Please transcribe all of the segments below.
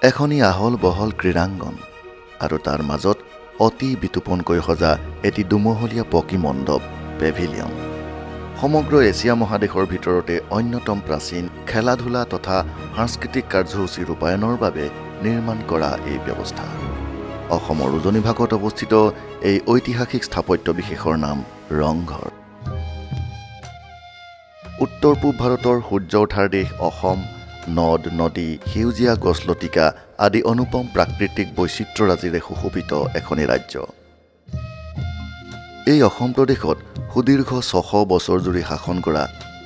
এখনি আহল বহল ক্ৰীড়াংগন আৰু তাৰ মাজত অতি বিতুপনকৈ সজা এটি দুমহলীয়া পকী মণ্ডপ পেভিলিয়ন। সমগ্ৰ এছিয়া মহাদেশৰ ভিতৰতে অন্যতম প্ৰাচীন খেলা-ধূলা তথা সাংস্কৃতিক কাৰ্যসূচী ৰূপায়ণৰ বাবে নিৰ্মাণ কৰা এই ব্যৱস্থা। অসমৰ উজনি ভাগত অৱস্থিত এই ঐতিহাসিক স্থাপত্য বিশেষৰ নাম ৰংঘৰ। উত্তৰ পূব ভাৰতৰ সূৰ্য উঠাৰ দেশ অসম নদ নদী সেউজীয়া গছলতিকা আদি অনুপম প্ৰাকৃতিক বৈচিত্ৰ্যৰাজিৰে সুশোভিত এখনি ৰাজ্য। এই অসম প্ৰদেশত সুদীৰ্ঘ ৬০০ বছৰ জুৰি শাসন কৰা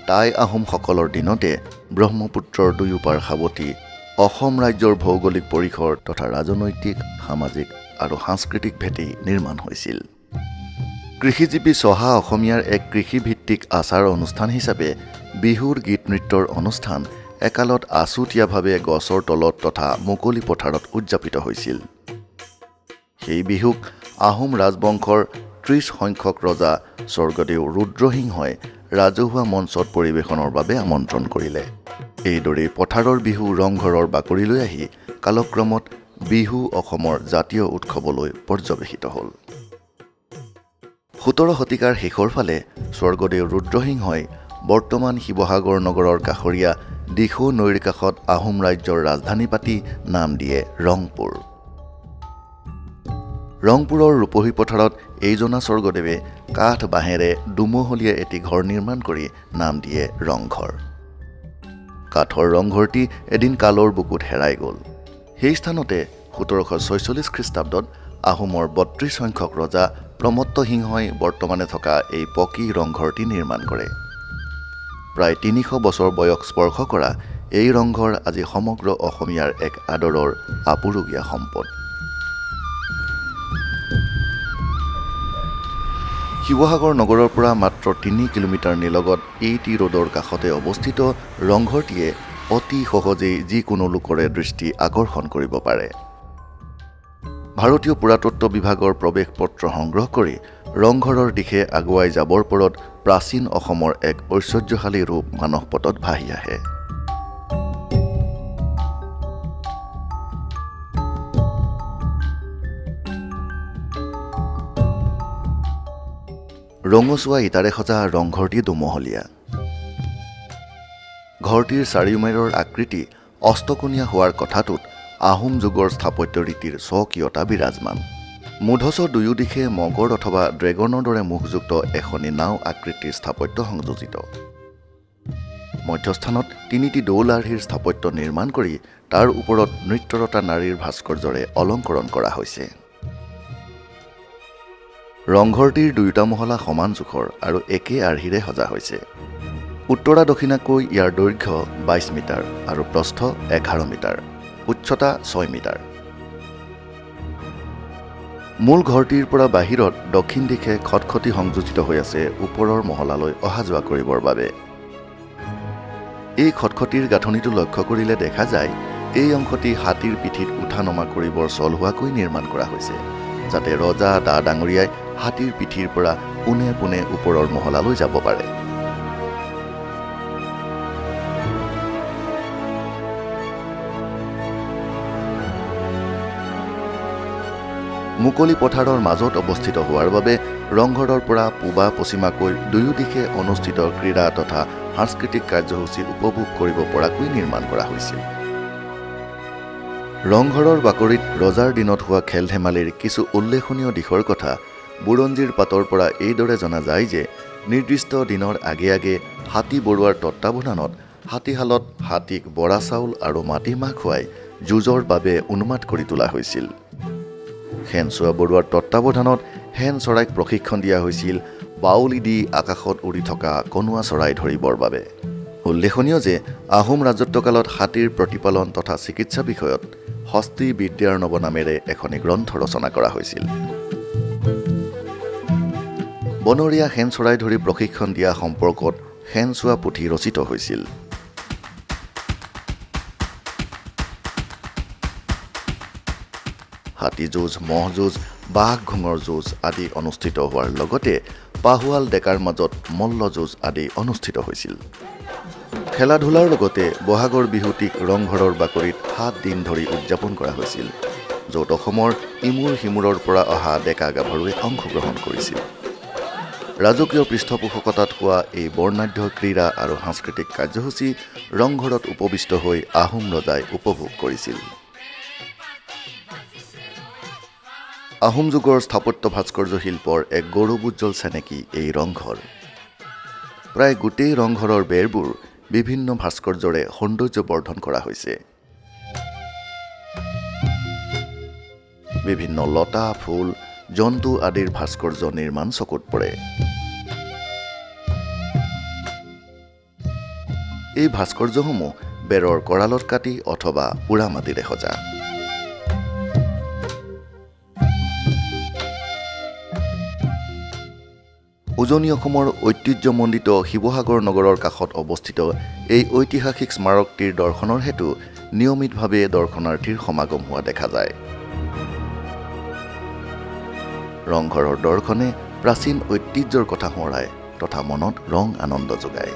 টাই আহোমসকলৰ দিনতে ব্ৰহ্মপুত্ৰৰ দুয়োপাৰ সাৱটি অসম ৰাজ্যৰ ভৌগোলিক পৰিসৰ তথা ৰাজনৈতিক সামাজিক আৰু সাংস্কৃতিক ভেটি নিৰ্মাণ হৈছিল। কৃষিজীৱী চহা অসমীয়াৰ এক কৃষিভিত্তিক আচাৰ অনুষ্ঠান হিচাপে বিহুৰ গীত নৃত্যৰ অনুষ্ঠান একালত আছুতীয়াভাৱে গছৰ তলত তথা মুকলি পথাৰত উদযাপিত হৈছিল। সেই বিহুক আহোম ৰাজবংশৰ ৩০ সংখ্যক ৰজা স্বৰ্গদেউ ৰুদ্ৰসিংহই ৰাজহুৱা মঞ্চত পৰিৱেশনৰ বাবে আমন্ত্ৰণ কৰিলে। এইদৰেই পথাৰৰ বিহু ৰংঘৰৰ বাকৰিলৈ আহি কালক্ৰমত বিহু অসমৰ জাতীয় উৎসৱলৈ পৰ্যবেসিত হ'ল। ১৭ শতিকাৰ শেষৰ ফালে স্বৰ্গদেউ ৰুদ্ৰসিংহই বৰ্তমান শিৱসাগৰ নগৰৰ কাষৰীয়া দিখৌ নৈৰ কাষত আহোম ৰাজ্যৰ ৰাজধানী পাতি নাম দিয়ে ৰংপুৰ। ৰংপুৰৰ ৰূপহী পথাৰত এইজনা স্বৰ্গদেৱে কাঠ বাঁহেৰে দুমহলীয়া এটি ঘৰ নিৰ্মাণ কৰি নাম দিয়ে ৰংঘৰ। কাঠৰ ৰংঘৰটি এদিন কালৰ বুকুত হেৰাই গ'ল। সেই স্থানতে ১৭৪৬ খ্ৰীষ্টাব্দত আহোমৰ ৩২ সংখ্যক ৰজা প্ৰমত্ত সিংহই বৰ্তমানে থকা এই পকী ৰংঘৰটি নিৰ্মাণ কৰে। প্ৰায় ৩০০ বছৰ বয়স স্পৰ্শ কৰা এই ৰংঘৰ আজি সমগ্ৰ অসমীয়াৰ এক আদৰৰ আপুৰুগীয়া সম্পদ। শিৱসাগৰ নগৰৰ পৰা মাত্ৰ ৩ কিলোমিটাৰ নিলগত এইটি ৰোডৰ কাষতে অৱস্থিত ৰংঘৰটিয়ে অতি সহজেই যিকোনো লোকৰে দৃষ্টি আকৰ্ষণ কৰিব পাৰে। ভাৰতীয় পুৰাতত্ব বিভাগৰ প্ৰৱেশ পত্ৰ সংগ্ৰহ কৰি ৰংঘৰৰ দিশে আগুৱাই যাবৰ পৰত প্ৰাচীন অসমৰ এক ঐশ্বৰ্যশালী ৰূপ মানসপটত ভাহি আহে। ৰঙচুৱা ইটাৰে সজা ৰংঘৰটি দুমহলীয়া। ঘৰটিৰ চাৰিওমেৰৰ আকৃতি অষ্টকোণীয়া হোৱাৰ কথাটোত আহোম যুগৰ স্থাপত্য ৰীতিৰ স্বকীয়তা বিৰাজমান। মূধচৰ দুয়ো দিশে মগৰ অথবা ড্ৰেগনৰ দৰে মুখযুক্ত এখনি নাও আকৃতিৰ স্থাপত্য সংযোজিত। মধ্যস্থানত ৩টি দৌল আৰ্হিৰ স্থাপত্য নিৰ্মাণ কৰি তাৰ ওপৰত নৃত্যৰতা নাৰীৰ ভাস্কৰ্যৰে অলংকৰণ কৰা হৈছে। ৰংঘৰটিৰ দুয়োটা মহলা সমান জোখৰ আৰু একে আৰ্হিৰে সজা হৈছে। উত্তৰা দক্ষিণাকৈ ইয়াৰ দৈৰ্ঘ্য ২২ মিটাৰ আৰু প্ৰস্থ ১১ মিটাৰ, উচ্চতা ৬ মিটাৰ। মূল ঘৰটিৰ পৰা বাহিৰত দক্ষিণ দিশে খটখটি সংযোজিত হৈ আছে ওপৰৰ মহলালৈ অহা যোৱা কৰিবৰ বাবে। এই খটখটিৰ গাঁথনিটো লক্ষ্য কৰিলে দেখা যায় এই অংশটি হাতীৰ পিঠিত উঠা নমা কৰিবৰ চলহুৱাকৈ নিৰ্মাণ কৰা হৈছে, যাতে ৰজা ডা ডাঙৰীয়াই হাতীৰ পিঠিৰ পৰা পোনে পোনে ওপৰৰ মহলালৈ যাব পাৰে। মুকলি পথাৰৰ মাজত অৱস্থিত হোৱাৰ বাবে ৰংঘৰৰ পৰা পূবা পশ্চিমাকৈ দুয়ো দিশে অনুষ্ঠিত ক্ৰীড়া তথা সাংস্কৃতিক কাৰ্যসূচী উপভোগ কৰিব পৰাকৈ নিৰ্মাণ কৰা হৈছিল। ৰংঘৰৰ বাকৰিত ৰজাৰ দিনত হোৱা খেল ধেমালিৰ কিছু উল্লেখনীয় দিশৰ কথা বুৰঞ্জীৰ পাতৰ পৰা এইদৰে জনা যায় যে নিৰ্দিষ্ট দিনৰ আগে আগে হাতী বৰুৱাৰ তত্বাৱধানত হাতীশালত হাতীক বৰা চাউল আৰু মাটিমাহ খুৱাই যুঁজৰ বাবে উন্মাদ কৰি তোলা হৈছিল। শেনচোৱা বৰুৱাৰ তত্বাৱধানত হেন চৰাইক প্ৰশিক্ষণ দিয়া হৈছিল বাউলি দি আকাশত উৰি থকা কণুৱা চৰাই ধৰিবৰ বাবে। উল্লেখনীয় যে আহোম ৰাজত্বকালত হাতীৰ প্ৰতিপালন তথা চিকিৎসা বিষয়ত হস্তি বিদ্যাৰ নৱ নামেৰে এখনি গ্ৰন্থ ৰচনা কৰা হৈছিল। বনৰীয়া শেন চৰাই ধৰি প্ৰশিক্ষণ দিয়া সম্পৰ্কত শেনচোৱা পুথি ৰচিত হৈছিল। হাতী যুঁজ, ম'হ যুঁজ, বাঘ ঘোঙৰ যুঁজ আদি অনুষ্ঠিত হোৱাৰ লগতে পাহুৱাল ডেকাৰ মাজত মল্ল যুঁজ আদি অনুষ্ঠিত হৈছিল। খেলা ধূলাৰ লগতে বহাগৰ বিহুটিক ৰংঘৰৰ বাকৰিত 7 দিন ধৰি উদযাপন কৰা হৈছিল, য'ত অসমৰ ইমূৰ সিমূৰৰ পৰা অহা ডেকা গাভৰুৱে অংশগ্ৰহণ কৰিছিল। ৰাজকীয় পৃষ্ঠপোষকতাত হোৱা এই বৰ্ণাঢ্য ক্ৰীড়া আৰু সাংস্কৃতিক কাৰ্যসূচী ৰংঘৰত উপবিষ্ট হৈ আহোম ৰজাই উপভোগ কৰিছিল। আহোম যুগৰ স্থাপত্য ভাস্কৰ্য শিল্পৰ এক গৌৰৱোজ্জ্বল চেনেকী এই ৰংঘৰ। প্ৰায় গোটেই ৰংঘৰৰ বেৰবোৰ বিভিন্ন ভাস্কৰ্যৰে সৌন্দৰ্য বৰ্ধন কৰা হৈছে। বিভিন্ন লতা, ফুল, জন্তু আদিৰ ভাস্কৰ্য নিৰ্মাণ চকুত পৰে। এই ভাস্কৰ্যসমূহ বেৰৰ কৰালত কাটি অথবা পোৰা মাটিৰে সজা। উজনি অসমৰ ঐতিহ্যমণ্ডিত শিৱসাগৰ নগৰৰ কাষত অৱস্থিত এই ঐতিহাসিক স্মাৰকটিৰ দৰ্শনৰ হেতু নিয়মিতভাৱে দৰ্শনাৰ্থীৰ সমাগম হোৱা দেখা যায়। ৰংঘৰৰ দৰ্শনে প্ৰাচীন ঐতিহ্যৰ কথা সোঁৱৰায় তথা মনত ৰং আনন্দ যোগায়।